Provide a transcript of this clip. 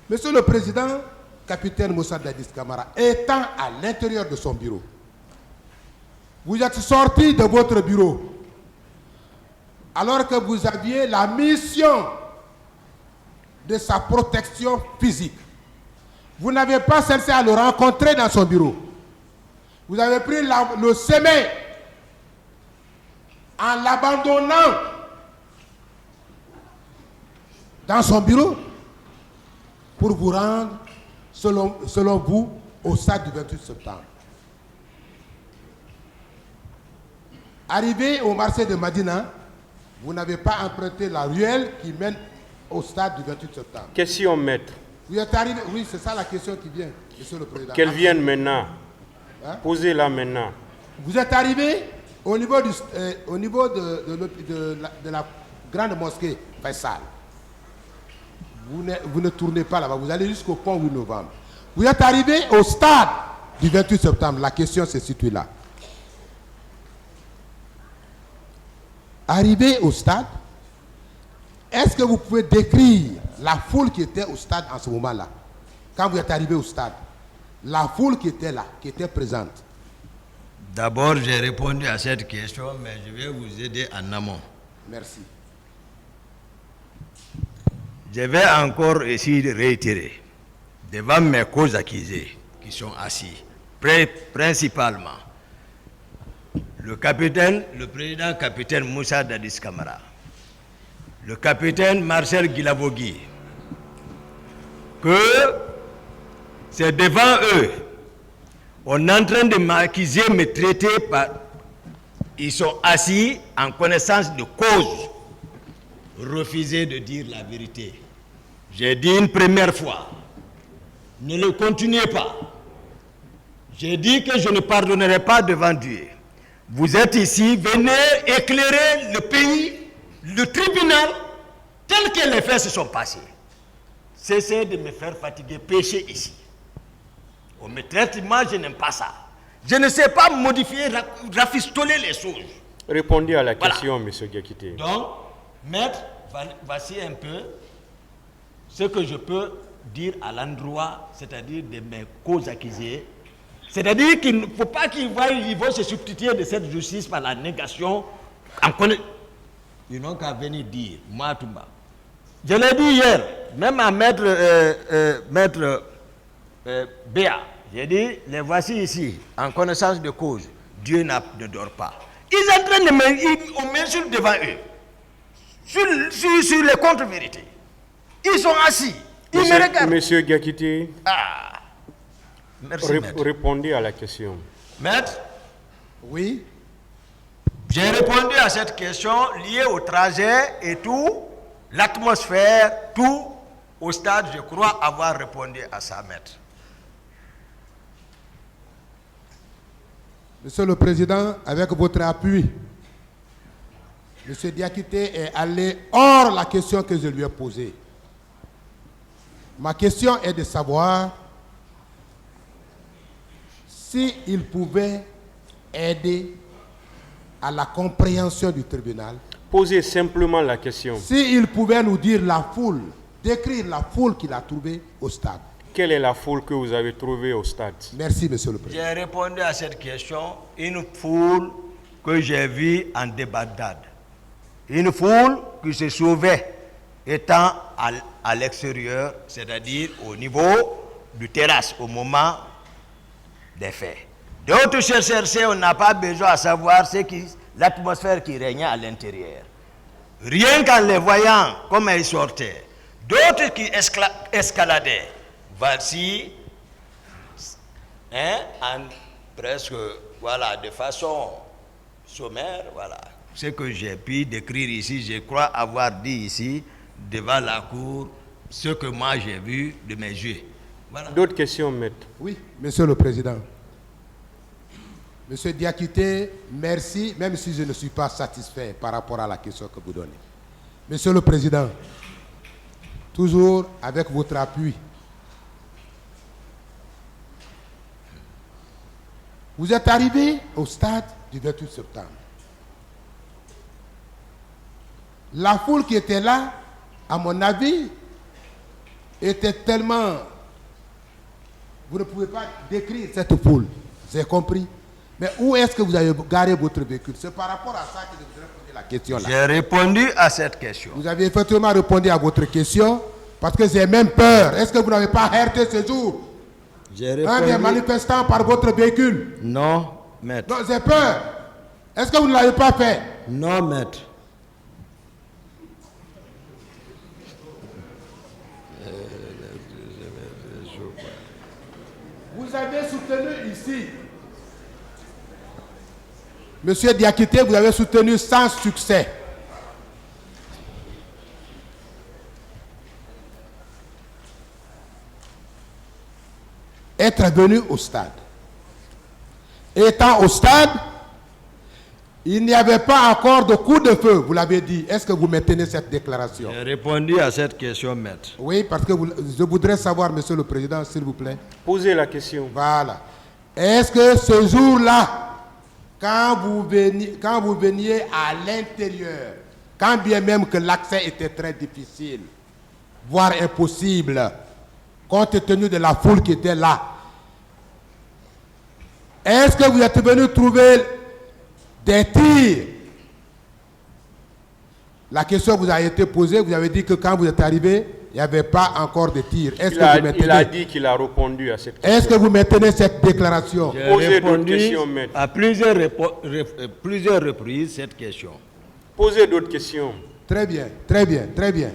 Monsieur le Président, capitaine Moussa Dadis Camara, étant à l'intérieur de son bureau, vous êtes sorti de votre bureau alors que vous aviez la mission de sa protection physique. Vous n'avez pas cessé à le rencontrer dans son bureau. Vous avez pris le sommet en l'abandonnant dans son bureau pour vous rendre, selon vous, au stade du 28 septembre. Arrivé au marché de Madina, vous n'avez pas emprunté la ruelle qui mène au stade du 28 septembre. Question, maître. Vous êtes arrivé, oui, c'est ça la question qui vient, Monsieur le Président. Qu'elle vienne maintenant. Hein? Posez-la maintenant. Vous êtes arrivé au niveau, de la grande mosquée Faisal. Vous ne tournez pas là-bas, vous allez jusqu'au pont 8 novembre. Vous êtes arrivé au stade du 28 septembre. La question se situe là. Arrivé au stade, est-ce que vous pouvez décrire la foule qui était au stade en ce moment-là? Quand vous êtes arrivé au stade, la foule qui était là, qui était présente. D'abord, j'ai répondu à cette question, mais je vais vous aider en amont. Merci. Je vais encore essayer de réitérer devant mes causes accusés qui sont assis, principalement le président capitaine Moussa Dadis Camara, le capitaine Marcel Guilavogui, que c'est devant eux, on est en train de m'accuser, me traiter par... Ils sont assis en connaissance de cause, refuser de dire la vérité. J'ai dit une première fois, ne le continuez pas. J'ai dit que je ne pardonnerai pas devant Dieu. Vous êtes ici, venez éclairer le pays, le tribunal, tel que les faits se sont passés. Cessez de me faire fatiguer, pécher ici. On me traite, moi je n'aime pas ça. Je ne sais pas modifier, rafistoler les choses. Répondez à la question, Monsieur Diakité. Donc, maître, voici un peu ce que je peux dire à l'endroit, c'est-à-dire de mes causes accusées. C'est-à-dire qu'il ne faut pas qu'ils vont se substituer de cette justice par la négation. Ils n'ont qu'à venir dire, moi, Toumba. Je l'ai dit hier, même à maître Béa. J'ai dit, les voici ici, en connaissance de cause. Dieu ne dort pas. Ils sont en train de m'insulter devant eux. Sur les contre-vérités. Ils sont assis. Ils me regardent. Monsieur Diakité. Merci, maître. Répondez à la question. Maître? Oui. J'ai répondu à cette question liée au trajet et tout, l'atmosphère, tout. Au stade, je crois avoir répondu à ça, maître. Monsieur le Président, avec votre appui, Monsieur Diakité est allé hors la question que je lui ai posée. Ma question est de savoir s'il pouvait aider à la compréhension du tribunal. Posez simplement la question. S'il pouvait nous dire la foule, décrire la foule qu'il a trouvée au stade. Quelle est la foule que vous avez trouvée au stade? Merci, Monsieur le Président. J'ai répondu à cette question, une foule que j'ai vue en débandade. Une foule qui se sauvait étant à l'extérieur, c'est-à-dire au niveau du terrasse, au moment des faits. D'autres chercheurs, on n'a pas besoin de savoir l'atmosphère qui régnait à l'intérieur. Rien qu'en les voyant, comment ils sortaient. D'autres qui escaladaient. Voici, presque, voilà, de façon sommaire, voilà. Ce que j'ai pu décrire ici, je crois avoir dit ici, devant la cour, ce que moi j'ai vu de mes yeux. Voilà. D'autres questions, maître? Oui, Monsieur le Président. Monsieur Diakité, merci, même si je ne suis pas satisfait par rapport à la question que vous donnez. Monsieur le Président, toujours avec votre appui, vous êtes arrivé au stade du 28 septembre. La foule qui était là, à mon avis, était tellement... Vous ne pouvez pas décrire cette foule. Vous avez compris? Mais où est-ce que vous avez garé votre véhicule? C'est par rapport à ça que je voudrais poser la question là. J'ai répondu à cette question. Vous avez effectivement répondu à votre question parce que j'ai même peur. Est-ce que vous n'avez pas heurté ce jour un des manifestants par votre véhicule? Non, maître. Non, j'ai peur. Est-ce que vous ne l'avez pas fait? Non, maître. Vous avez soutenu ici. Monsieur Diakité, vous avez soutenu sans succès. Être venu au stade. Étant au stade, il n'y avait pas encore de coup de feu, vous l'avez dit. Est-ce que vous maintenez cette déclaration? J'ai répondu à cette question, maître. Oui, parce que je voudrais savoir, Monsieur le Président, s'il vous plaît. Posez la question. Voilà. Est-ce que ce jour-là, quand vous veniez à l'intérieur, quand bien même que l'accès était très difficile, voire impossible, compte tenu de la foule qui était là, est-ce que vous êtes venu trouver des tirs? La question vous a été posée, vous avez dit que quand vous êtes arrivé, il n'y avait pas encore de tirs. Est-ce que vous maintenez? Il a dit qu'il a répondu à cette question. Est-ce que vous maintenez cette déclaration? J'ai Posez d'autres répondu questions, maître. à plusieurs reprises cette question. Posez d'autres questions. Très bien, très bien, très bien.